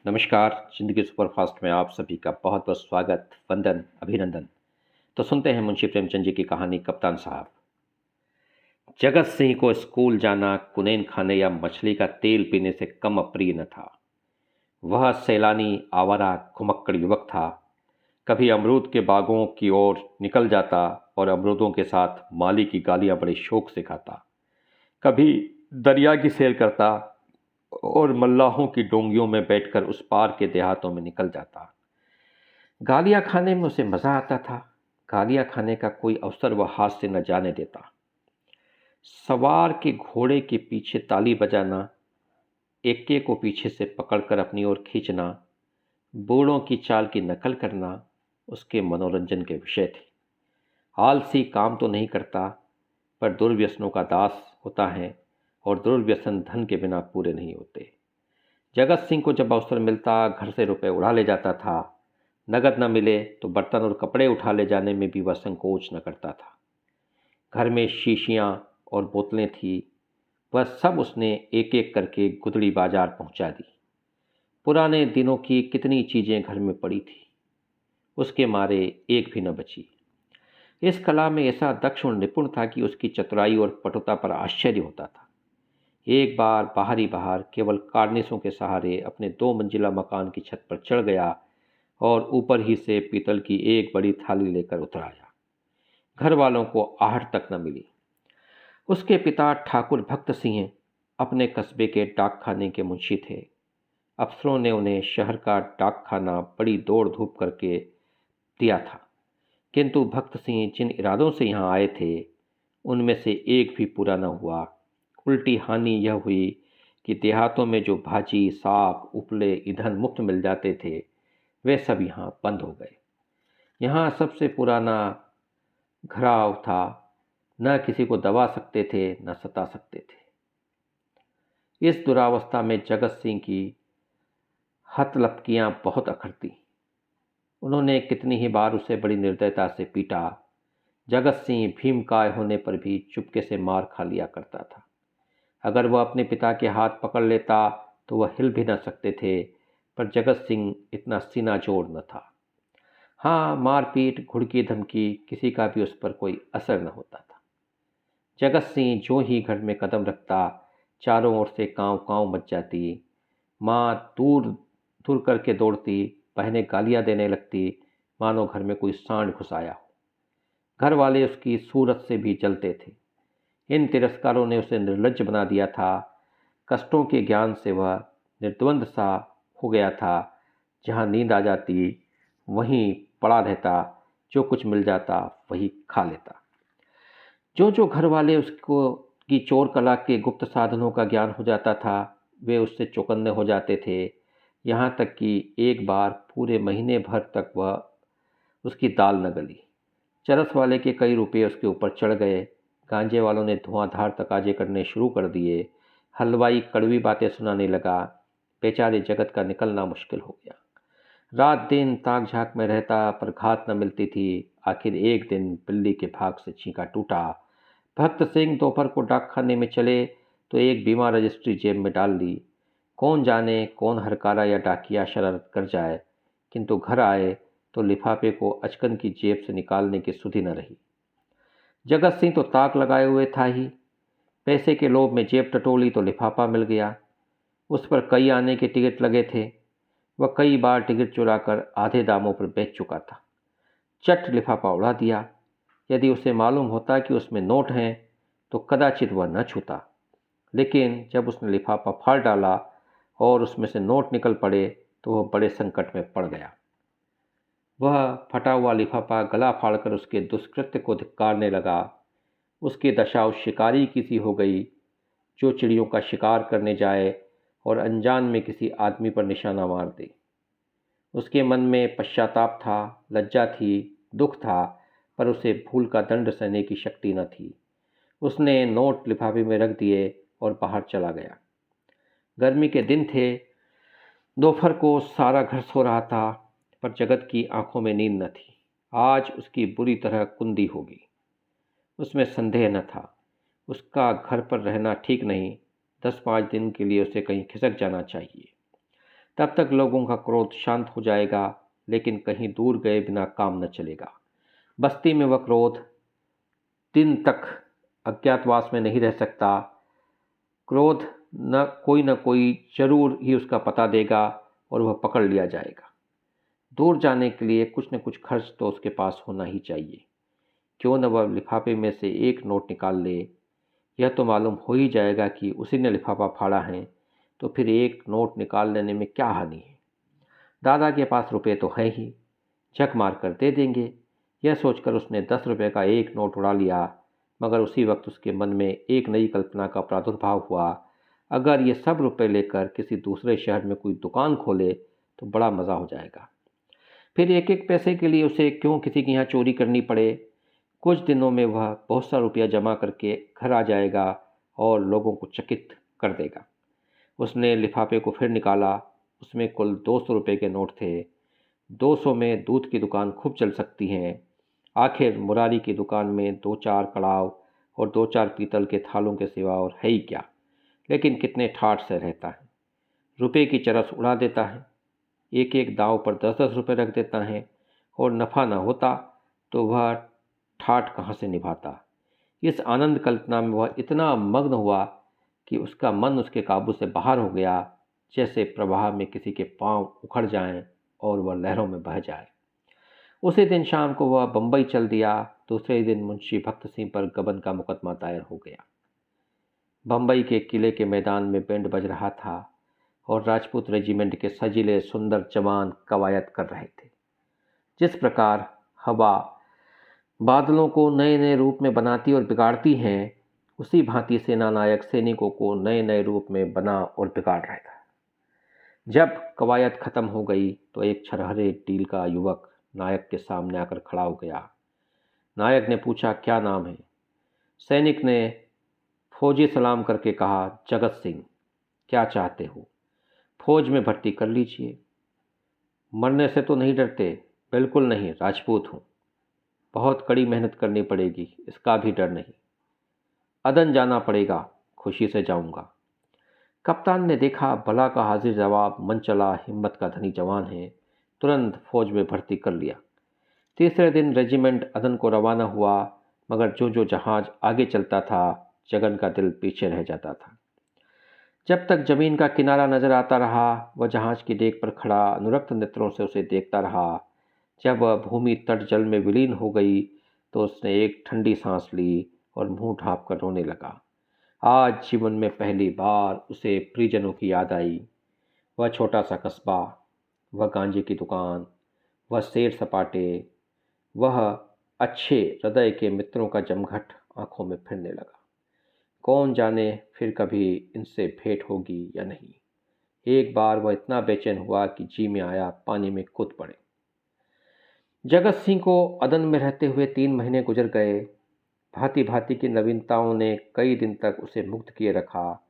नमस्कार। ज़िंदगी सुपरफास्ट में आप सभी का बहुत बहुत स्वागत, वंदन, अभिनंदन। तो सुनते हैं मुंशी प्रेमचंद जी की कहानी कप्तान साहब। जगत सिंह को स्कूल जाना कुनैन खाने या मछली का तेल पीने से कम अप्रिय न था। वह सैलानी आवारा घुमक्कड़ युवक था। कभी अमरूद के बागों की ओर निकल जाता और अमरूदों के साथ माली की गालियां बड़े शौक से खाता। कभी दरिया की सैर करता और मल्लाहों की डोंगियों में बैठकर उस पार के देहातों में निकल जाता। गालियाँ खाने में उसे मज़ा आता था। गालियाँ खाने का कोई अवसर वह हाथ से न जाने देता। सवार के घोड़े के पीछे ताली बजाना, एक्के को पीछे से पकड़कर अपनी ओर खींचना, बूढ़ों की चाल की नकल करना उसके मनोरंजन के विषय थे। आलसी काम तो नहीं करता, पर दुर्व्यसनों का दास होता है और दुर्व्यसन धन के बिना पूरे नहीं होते। जगत सिंह को जब अवसर मिलता घर से रुपए उड़ा ले जाता था। नगद न मिले तो बर्तन और कपड़े उठा ले जाने में भी वह संकोच न करता था। घर में शीशियाँ और बोतलें थी, वह सब उसने एक एक करके गुदड़ी बाजार पहुंचा दी। पुराने दिनों की कितनी चीज़ें घर में पड़ी थी, उसके मारे एक भी न बची। इस कला में ऐसा दक्ष और निपुण था कि उसकी चतुराई और पटुता पर आश्चर्य होता था। एक बार बाहर ही बाहर केवल कार्निसों के सहारे अपने 2 मंजिला मकान की छत पर चढ़ गया और ऊपर ही से पीतल की एक बड़ी थाली लेकर उतर आया। घर वालों को आहट तक न मिली। उसके पिता ठाकुर भक्त सिंह अपने कस्बे के डाकखाने के मुंशी थे। अफसरों ने उन्हें शहर का डाकखाना बड़ी दौड़ धूप करके दिया था, किंतु भक्त सिंह जिन इरादों से यहाँ आए थे उनमें से एक भी पूरा न हुआ। उल्टी हानि यह हुई कि देहातों में जो भाजी साग उपले ईंधन मुफ्त मिल जाते थे वे सब यहाँ बंद हो गए। यहाँ सबसे पुराना घराव था, न किसी को दबा सकते थे न सता सकते थे। इस दुरावस्था में जगत सिंह की हथलपकियाँ बहुत अखरती। उन्होंने कितनी ही बार उसे बड़ी निर्दयता से पीटा। जगत सिंह भीमकाय होने पर भी चुपके से मार खा लिया करता था। अगर वह अपने पिता के हाथ पकड़ लेता तो वह हिल भी न सकते थे, पर जगत सिंह इतना सीना जोड़ न था। हाँ, मारपीट घुड़की धमकी किसी का भी उस पर कोई असर न होता था। जगत सिंह जो ही घर में कदम रखता चारों ओर से कांव कांव मच जाती। माँ दूर दूर करके दौड़ती, बहनें गालियां देने लगती, मानो घर में कोई सांड घुस आया हो। घर वाले उसकी सूरत से भी जलते थे। इन तिरस्कारों ने उसे निर्लज्ज बना दिया था। कष्टों के ज्ञान से वह निर्द्वंद सा हो गया था। जहाँ नींद आ जाती वहीं पड़ा रहता, जो कुछ मिल जाता वही खा लेता। जो घर वाले उसको की चोर कला के गुप्त साधनों का ज्ञान हो जाता था वे उससे चौकन्ने हो जाते थे। यहाँ तक कि एक बार पूरे महीने भर तक वह उसकी दाल न गली। चरस वाले के कई रुपये उसके ऊपर चढ़ गए। गांजे वालों ने धुआंधार तकाजे करने शुरू कर दिए। हलवाई कड़वी बातें सुनाने लगा। बेचारे जगत का निकलना मुश्किल हो गया। रात दिन ताक झांक में रहता, पर घात न मिलती थी। आखिर एक दिन बिल्ली के भाग से छींका टूटा। भक्त सिंह दोपहर को डाकखाने में चले तो एक बीमा रजिस्ट्री जेब में डाल ली। कौन जाने कौन हरकारा या डाकिया शरारत कर जाए, किंतु घर आए तो लिफाफे को अचकन की जेब से निकालने की सुधि न रही। जगत सिंह तो ताक लगाए हुए था ही। पैसे के लोभ में जेब टटोली तो लिफाफा मिल गया। उस पर कई आने के टिकट लगे थे। वह कई बार टिकट चुराकर आधे दामों पर बेच चुका था। चट लिफाफा उड़ा दिया। यदि उसे मालूम होता कि उसमें नोट हैं तो कदाचित वह न छूता, लेकिन जब उसने लिफाफा फाड़ डाला और उसमें से नोट निकल पड़े तो वह बड़े संकट में पड़ गया। वह फटा हुआ लिफाफा गला फाड़कर उसके दुष्कृत्य को धिक्कारने लगा। उसकी दशा उस शिकारी की सी हो गई जो चिड़ियों का शिकार करने जाए और अनजान में किसी आदमी पर निशाना मार दे। उसके मन में पश्चाताप था, लज्जा थी, दुख था, पर उसे भूल का दंड सहने की शक्ति न थी। उसने नोट लिफाफे में रख दिए और बाहर चला गया। गर्मी के दिन थे। दोपहर को सारा घर सो रहा था, पर जगत की आंखों में नींद न थी। आज उसकी बुरी तरह कुंदी होगी, उसमें संदेह न था। उसका घर पर रहना ठीक नहीं। 10-5 दिन के लिए उसे कहीं खिसक जाना चाहिए। तब तक लोगों का क्रोध शांत हो जाएगा, लेकिन कहीं दूर गए बिना काम न चलेगा। बस्ती में वह क्रोध दिन तक अज्ञातवास में नहीं रह सकता। क्रोध न कोई जरूर ही उसका पता देगा और वह पकड़ लिया जाएगा। दूर जाने के लिए कुछ न कुछ खर्च तो उसके पास होना ही चाहिए। क्यों न वह लिफाफे में से एक नोट निकाल ले। यह तो मालूम हो ही जाएगा कि उसी ने लिफाफा फाड़ा है, तो फिर एक नोट निकाल लेने में क्या हानि है। दादा के पास रुपए तो है ही, झक मार कर दे देंगे। यह सोचकर उसने 10 रुपये का एक नोट उड़ा लिया, मगर उसी वक्त उसके मन में एक नई कल्पना का प्रादुर्भाव हुआ। अगर ये सब रुपए लेकर किसी दूसरे शहर में कोई दुकान खोले तो बड़ा मज़ा हो जाएगा। फिर एक एक पैसे के लिए उसे क्यों किसी के यहाँ चोरी करनी पड़े। कुछ दिनों में वह बहुत सा रुपया जमा करके घर आ जाएगा और लोगों को चकित कर देगा। उसने लिफाफे को फिर निकाला। उसमें कुल 200 रुपये के नोट थे। 200 में दूध की दुकान खूब चल सकती है। आखिर मुरारी की दुकान में 2-4 कड़ाव और 2-4 पीतल के थालों के सिवा और है ही क्या। लेकिन कितने ठाठ से रहता है। रुपये की चरस उड़ा देता है। एक एक दाव पर 10-10 रुपये रख देता है, और नफ़ा न होता तो वह ठाठ कहाँ से निभाता। इस आनंद कल्पना में वह इतना मग्न हुआ कि उसका मन उसके काबू से बाहर हो गया, जैसे प्रवाह में किसी के पांव उखड़ जाएं और वह लहरों में बह जाए। उसी दिन शाम को वह बम्बई चल दिया। दूसरे दिन मुंशी भक्त सिंह पर गबन का मुकदमा दायर हो गया। बम्बई के किले के मैदान में बैंड बज रहा था और राजपूत रेजिमेंट के सजीले सुंदर जवान कवायद कर रहे थे। जिस प्रकार हवा बादलों को नए नए रूप में बनाती और बिगाड़ती है, उसी भांति सेना नायक सैनिकों को नए नए रूप में बना और बिगाड़ रहा था। जब कवायद खत्म हो गई तो एक छरहरे डील का युवक नायक के सामने आकर खड़ा हो गया। नायक ने पूछा, क्या नाम है? सैनिक ने फौजी सलाम करके कहा, जगत सिंह। क्या चाहते हो? फौज में भर्ती कर लीजिए। मरने से तो नहीं डरते? बिल्कुल नहीं, राजपूत हूँ। बहुत कड़ी मेहनत करनी पड़ेगी, इसका भी डर नहीं। अदन जाना पड़ेगा, खुशी से जाऊंगा। कप्तान ने देखा भला का हाजिर जवाब मन चला हिम्मत का धनी जवान है, तुरंत फौज में भर्ती कर लिया। तीसरे दिन रेजिमेंट अदन को रवाना हुआ, मगर जो जो जहाज आगे चलता था जगन का दिल पीछे रह जाता था। जब तक जमीन का किनारा नजर आता रहा, वह जहाज की डेक पर खड़ा अनुरक्त नेत्रों से उसे देखता रहा। जब वह भूमि तट जल में विलीन हो गई तो उसने एक ठंडी सांस ली और मुंह ढाँप कर रोने लगा। आज जीवन में पहली बार उसे परिजनों की याद आई। वह छोटा सा कस्बा, वह गांजे की दुकान, वह सैर सपाटे, वह अच्छे हृदय के मित्रों का जमघट आंखों में फिरने लगा। कौन जाने फिर कभी इनसे भेंट होगी या नहीं। एक बार वह इतना बेचैन हुआ कि जी में आया पानी में कूद पड़े। जगत सिंह को अदन में रहते हुए 3 महीने गुजर गए। भांति भांति की नवीनताओं ने कई दिन तक उसे मुक्त किए रखा,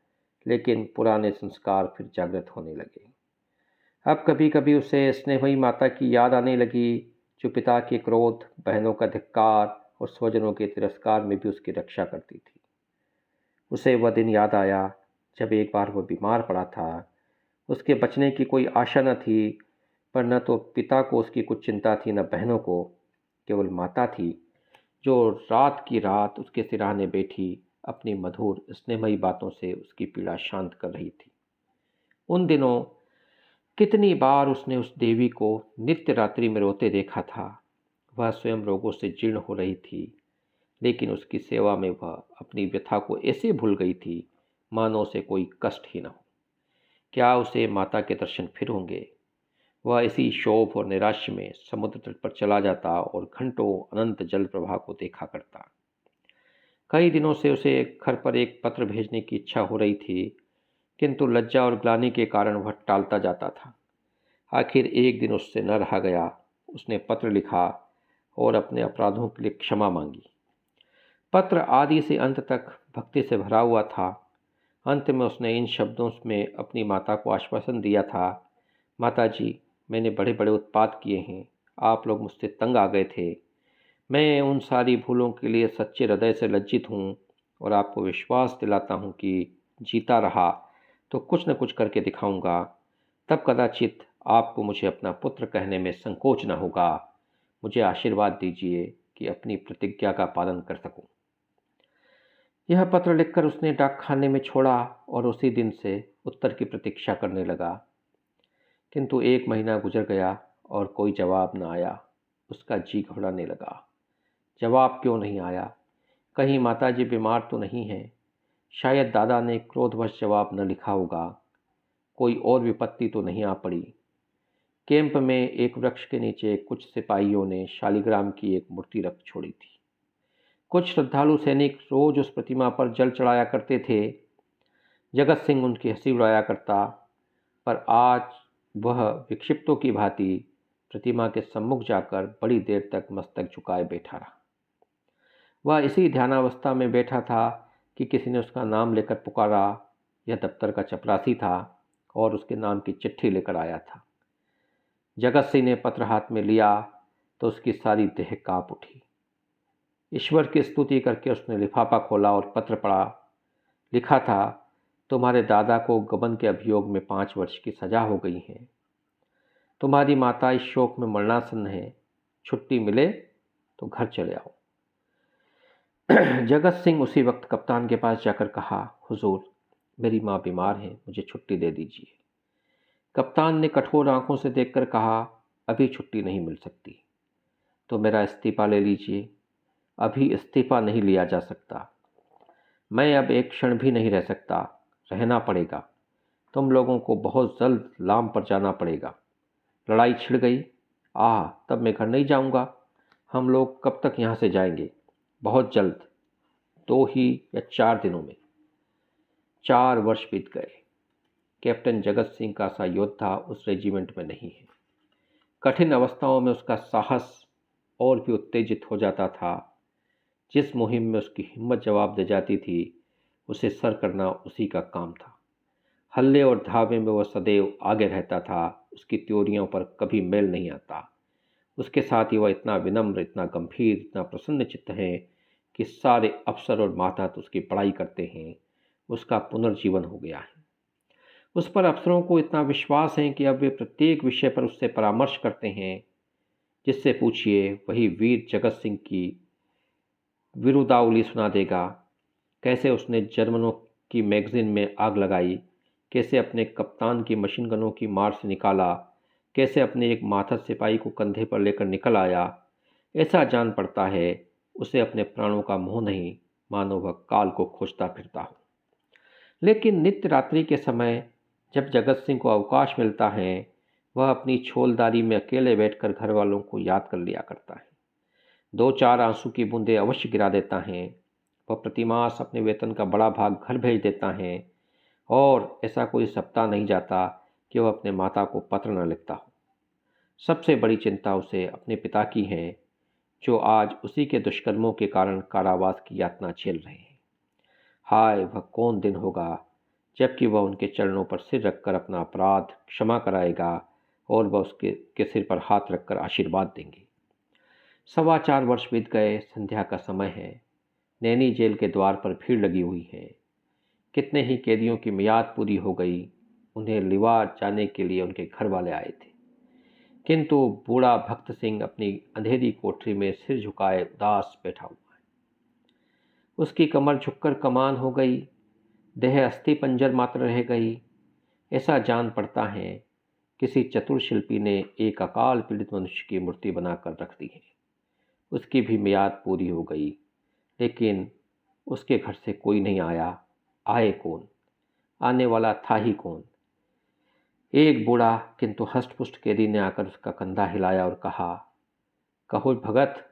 लेकिन पुराने संस्कार फिर जागृत होने लगे। अब कभी कभी उसे स्नेही माता की याद आने लगी, जो पिता के क्रोध, बहनों का धिक्कार और स्वजनों के तिरस्कार में भी उसकी रक्षा करती थी। उसे वह दिन याद आया जब एक बार वह बीमार पड़ा था। उसके बचने की कोई आशा न थी, पर न तो पिता को उसकी कुछ चिंता थी, न बहनों को। केवल माता थी, जो रात की रात उसके सिरहाने बैठी अपनी मधुर स्नेहमयी बातों से उसकी पीड़ा शांत कर रही थी। उन दिनों कितनी बार उसने उस देवी को नित्य रात्रि में रोते देखा था। वह स्वयं रोगों से जीर्ण हो रही थी, लेकिन उसकी सेवा में वह अपनी व्यथा को ऐसे भूल गई थी मानो उसे कोई कष्ट ही न हो। क्या उसे माता के दर्शन फिर होंगे? वह इसी शोभ और निराश में समुद्र तट पर चला जाता और घंटों अनंत जल प्रवाह को देखा करता। कई दिनों से उसे घर पर एक पत्र भेजने की इच्छा हो रही थी, किंतु लज्जा और ग्लानि के कारण वह टालता जाता था। आखिर एक दिन उससे न रहा गया। उसने पत्र लिखा और अपने अपराधों के लिए क्षमा मांगी। पत्र आदि से अंत तक भक्ति से भरा हुआ था। अंत में उसने इन शब्दों में अपनी माता को आश्वासन दिया था, माता जी, मैंने बड़े बड़े उत्पात किए हैं, आप लोग मुझसे तंग आ गए थे। मैं उन सारी भूलों के लिए सच्चे हृदय से लज्जित हूँ और आपको विश्वास दिलाता हूँ कि जीता रहा तो कुछ न कुछ करके दिखाऊंगा। तब कदाचित आपको मुझे अपना पुत्र कहने में संकोच न होगा। मुझे आशीर्वाद दीजिए कि अपनी प्रतिज्ञा का पालन कर सकूं। यह पत्र लिखकर उसने डाकखाने में छोड़ा और उसी दिन से उत्तर की प्रतीक्षा करने लगा। किंतु 1 महीना गुजर गया और कोई जवाब न आया। उसका जी घबराने लगा। जवाब क्यों नहीं आया? कहीं माताजी बीमार तो नहीं हैं? शायद दादा ने क्रोधवश जवाब न लिखा होगा। कोई और विपत्ति तो नहीं आ पड़ी? कैंप में एक वृक्ष के नीचे कुछ सिपाहियों ने शालिग्राम की एक मूर्ति रख छोड़ी थी। कुछ श्रद्धालु सैनिक रोज उस प्रतिमा पर जल चढ़ाया करते थे। जगत सिंह उनकी हंसी उड़ाया करता, पर आज वह विक्षिप्तों की भांति प्रतिमा के सम्मुख जाकर बड़ी देर तक मस्तक झुकाए बैठा रहा। वह इसी ध्यानावस्था में बैठा था कि किसी ने उसका नाम लेकर पुकारा। यह दफ्तर का चपरासी था और उसके नाम की चिट्ठी लेकर आया था। जगत सिंह ने पत्र हाथ में लिया तो उसकी सारी देह कांप उठी। ईश्वर की स्तुति करके उसने लिफाफा खोला और पत्र पढ़ा। लिखा था, तुम्हारे दादा को गबन के अभियोग में 5 वर्ष की सजा हो गई है। तुम्हारी माता इस शोक में मरणासन्न है। छुट्टी मिले तो घर चले आओ। जगत सिंह उसी वक्त कप्तान के पास जाकर कहा, हुजूर, मेरी माँ बीमार है, मुझे छुट्टी दे दीजिए। कप्तान ने कठोर आंखों से देखकर कहा, अभी छुट्टी नहीं मिल सकती, तो मेरा इस्तीफा ले लीजिए। अभी इस्तीफा नहीं लिया जा सकता। मैं अब एक क्षण भी नहीं रह सकता, रहना पड़ेगा। तुम लोगों को बहुत जल्द लाम पर जाना पड़ेगा। लड़ाई छिड़ गई, तब मैं घर नहीं जाऊंगा। हम लोग कब तक यहाँ से जाएंगे? बहुत जल्द, 2 ही या 4 दिनों में। 4 वर्ष बीत गए। कैप्टन जगत सिंह का सा योद्धा उस रेजिमेंट में नहीं है। कठिन अवस्थाओं में उसका साहस और भी उत्तेजित हो जाता था। जिस मुहिम में उसकी हिम्मत जवाब दे जाती थी, उसे सर करना उसी का काम था। हल्ले और धावे में वह सदैव आगे रहता था। उसकी त्योरियों पर कभी मेल नहीं आता। उसके साथ ही वह इतना विनम्र, इतना गंभीर, इतना प्रसन्न चित्त है कि सारे अफसर और मातहत उसकी बड़ाई करते हैं। उसका पुनर्जीवन हो गया है। उस पर अफसरों को इतना विश्वास है कि अब वे प्रत्येक विषय पर उससे परामर्श करते हैं। जिससे पूछिए वही वीर जगत सिंह की विरुदावली सुना देगा। कैसे उसने जर्मनों की मैगजीन में आग लगाई, कैसे अपने कप्तान की मशीन गनों की मार से निकाला, कैसे अपने एक माथत सिपाही को कंधे पर लेकर निकल आया। ऐसा जान पड़ता है उसे अपने प्राणों का मोह नहीं, मानो वह काल को खोजता फिरता हो। लेकिन नित्य रात्रि के समय जब जगत सिंह को अवकाश मिलता है, वह अपनी छोलदारी में अकेले बैठकर घर वालों को याद कर लिया करता है। 2-4 आंसू की बूंदें अवश्य गिरा देता है। वह प्रतिमास अपने वेतन का बड़ा भाग घर भेज देता है और ऐसा कोई सप्ताह नहीं जाता कि वह अपने माता को पत्र न लिखता हो। सबसे बड़ी चिंता उसे अपने पिता की है, जो आज उसी के दुष्कर्मों के कारण कारावास की यातना झेल रहे हैं। हाय, वह कौन दिन होगा जबकि वह उनके चरणों पर सिर रखकर अपना अपराध क्षमा कराएगा और वह उसके सिर पर हाथ रखकर आशीर्वाद देंगे। 4.25 वर्ष बीत गए। संध्या का समय है। नैनी जेल के द्वार पर भीड़ लगी हुई है। कितने ही कैदियों की मियाद पूरी हो गई। उन्हें लिवा जाने के लिए उनके घर वाले आए थे, किंतु बूढ़ा भक्त सिंह अपनी अंधेरी कोठरी में सिर झुकाए उदास बैठा हुआ है। उसकी कमर झुककर कमान हो गई, देह अस्थि पंजर मात्र रह गई। ऐसा जान पड़ता है किसी चतुर शिल्पी ने एक अकाल पीड़ित मनुष्य की मूर्ति बनाकर रख दी है। उसकी भी मियाद पूरी हो गई, लेकिन उसके घर से कोई नहीं आया। आए कौन? आने वाला था ही कौन? एक बूढ़ा किंतु हष्टपुष्ट कैदी ने आकर उसका कंधा हिलाया और कहा, कहो भगत,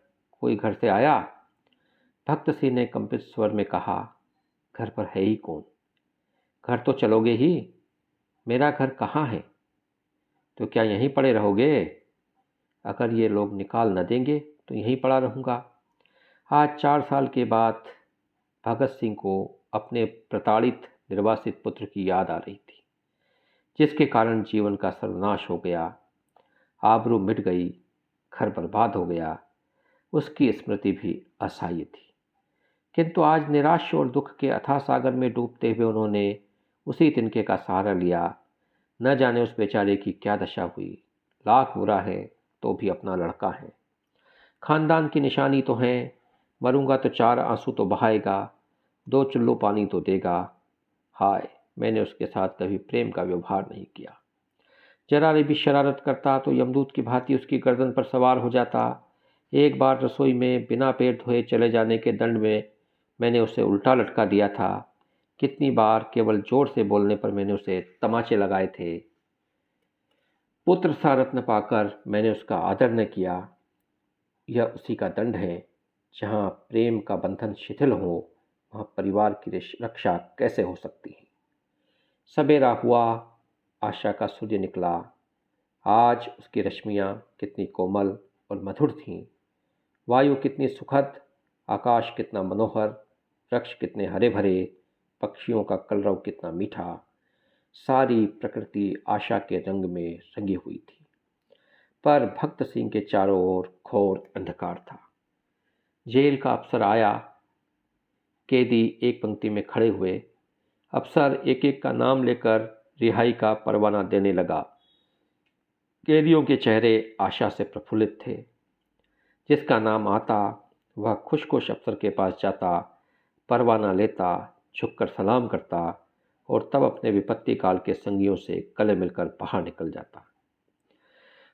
कोई घर से आया? भक्त सिंह ने कंपित स्वर में कहा, घर पर है ही कौन? घर तो चलोगे ही। मेरा घर कहाँ है? तो क्या यहीं पड़े रहोगे? अगर ये लोग निकाल न देंगे तो यहीं पड़ा रहूँगा। आज 4 साल के बाद भगत सिंह को अपने प्रताड़ित निर्वासित पुत्र की याद आ रही थी, जिसके कारण जीवन का सर्वनाश हो गया, आबरू मिट गई, घर बर्बाद हो गया। उसकी स्मृति भी असहाय थी। किंतु आज निराश और दुख के अथाह सागर में डूबते हुए उन्होंने उसी तिनके का सहारा लिया न जाने उस बेचारे की क्या दशा हुई। लाख बुरा है तो भी अपना लड़का है। खानदान की निशानी तो है, मरूंगा तो 4 आंसू तो बहाएगा, 2 चुल्लू पानी तो देगा। हाय, मैंने उसके साथ कभी प्रेम का व्यवहार नहीं किया। जरा भी शरारत करता तो यमदूत की भांति उसकी गर्दन पर सवार हो जाता। एक बार रसोई में बिना पैर धोए चले जाने के दंड में मैंने उसे उल्टा लटका दिया था। कितनी बार केवल जोर से बोलने पर मैंने उसे तमाचे लगाए थे। पुत्र सा रत्न पाकर मैंने उसका आदर न किया। यह उसी का दंड है। जहाँ प्रेम का बंधन शिथिल हो, वहाँ परिवार की रक्षा कैसे हो सकती है। सवेरा हुआ, आशा का सूर्य निकला। आज उसकी रश्मियाँ कितनी कोमल और मधुर थीं। वायु कितनी सुखद, आकाश कितना मनोहर, वृक्ष कितने हरे भरे, पक्षियों का कलरव कितना मीठा। सारी प्रकृति आशा के रंग में रंगी हुई थी। पर भक्त सिंह के चारों ओर घोर अंधकार था। जेल का अफसर आया। कैदी एक पंक्ति में खड़े हुए। अफसर एक एक का नाम लेकर रिहाई का परवाना देने लगा। कैदियों के चेहरे आशा से प्रफुल्लित थे। जिसका नाम आता वह खुश खुश अफसर के पास जाता, परवाना लेता, झुककर सलाम करता और तब अपने विपत्ति काल के संगियों से गले मिलकर बाहर निकल जाता।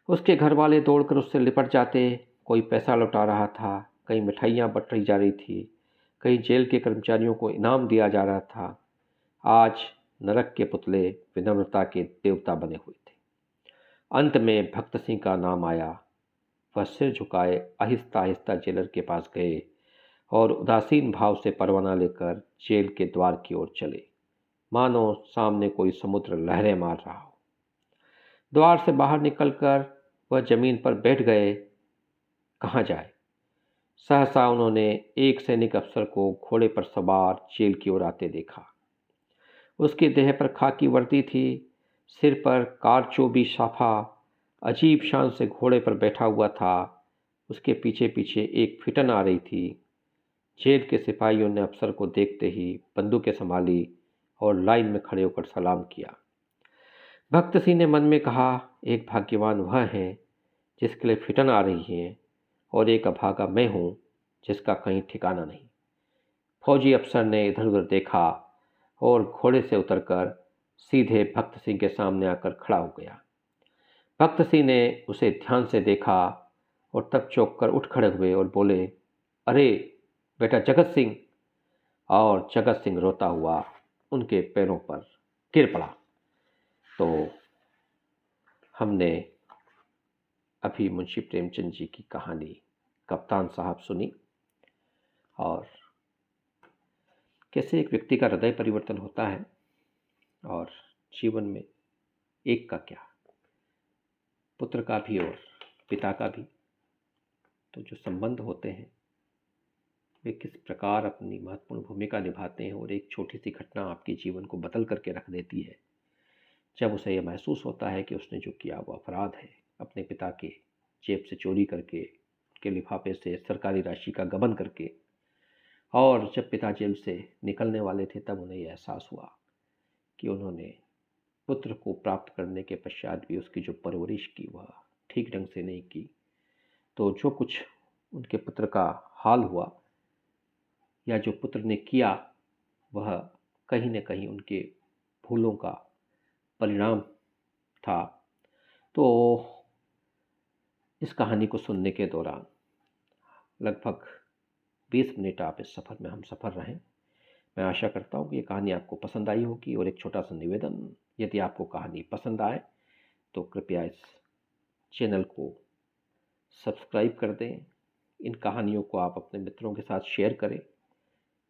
उसके घर वाले दौड़कर उससे लिपट जाते। कोई पैसा लौटा रहा था, कहीं मिठाइयाँ बंटी जा रही थी, कहीं जेल के कर्मचारियों को इनाम दिया जा रहा था। आज नरक के पुतले विनम्रता के देवता बने हुए थे। अंत में भक्त सिंह का नाम आया। वह सिर झुकाए आहिस्ता आहिस्ता जेलर के पास गए और उदासीन भाव से परवाना लेकर जेल के द्वार की ओर चले, मानो सामने कोई समुद्र लहरें मार रहा हो। द्वार से बाहर निकलकर वह जमीन पर बैठ गए। कहाँ जाए। सहसा उन्होंने एक सैनिक अफसर को घोड़े पर सवार जेल की ओर आते देखा। उसकी देह पर खाकी वर्दी थी, सिर पर कारचोबी साफा, अजीब शान से घोड़े पर बैठा हुआ था। उसके पीछे पीछे एक फिटन आ रही थी। जेल के सिपाहियों ने अफसर को देखते ही बंदूकें संभाली और लाइन में खड़े होकर सलाम किया। भक्त सिंह ने मन में कहा, एक भाग्यवान वह है जिसके लिए फिटन आ रही है और एक अभागा मैं हूँ जिसका कहीं ठिकाना नहीं। फौजी अफसर ने इधर उधर देखा और घोड़े से उतरकर सीधे भक्त सिंह के सामने आकर खड़ा हो गया। भक्त सिंह ने उसे ध्यान से देखा और तब चौंक कर उठ खड़े हुए और बोले, अरे बेटा जगत सिंह। और जगत सिंह रोता हुआ उनके पैरों पर गिर पड़ा। तो हमने अभी मुंशी प्रेमचंद जी की कहानी कप्तान साहब सुनी और कैसे एक व्यक्ति का हृदय परिवर्तन होता है और जीवन में एक का क्या, पुत्र का भी और पिता का भी, तो जो संबंध होते हैं वे किस प्रकार अपनी महत्वपूर्ण भूमिका निभाते हैं और एक छोटी सी घटना आपके जीवन को बदल करके रख देती है। जब उसे यह महसूस होता है कि उसने जो किया वो अपराध है, अपने पिता के जेब से चोरी करके, उनके लिफाफे से सरकारी राशि का गबन करके, और जब पिता जेल से निकलने वाले थे तब उन्हें यह एहसास हुआ कि उन्होंने पुत्र को प्राप्त करने के पश्चात भी उसकी जो परवरिश की वह ठीक ढंग से नहीं की। तो जो कुछ उनके पुत्र का हाल हुआ या जो पुत्र ने किया वह कहीं न कहीं उनके भूलों का परिणाम था। तो इस कहानी को सुनने के दौरान लगभग 20 मिनट आप इस सफ़र में हम सफ़र रहें। मैं आशा करता हूँ कि ये कहानी आपको पसंद आई होगी। और एक छोटा सा निवेदन, यदि आपको कहानी पसंद आए तो कृपया इस चैनल को सब्सक्राइब कर दें। इन कहानियों को आप अपने मित्रों के साथ शेयर करें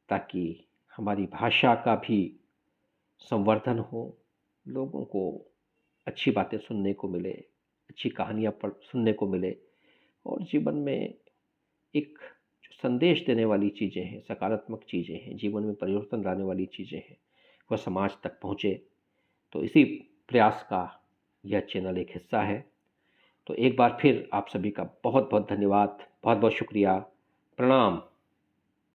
ताकि हमारी भाषा का भी संवर्धन हो, लोगों को अच्छी बातें सुनने को मिले, अच्छी कहानियाँ सुनने को मिले और जीवन में एक जो संदेश देने वाली चीज़ें हैं, सकारात्मक चीज़ें हैं, जीवन में परिवर्तन लाने वाली चीज़ें हैं, वह समाज तक पहुँचे। तो इसी प्रयास का यह चैनल एक हिस्सा है। तो एक बार फिर आप सभी का बहुत बहुत धन्यवाद, बहुत बहुत शुक्रिया। प्रणाम।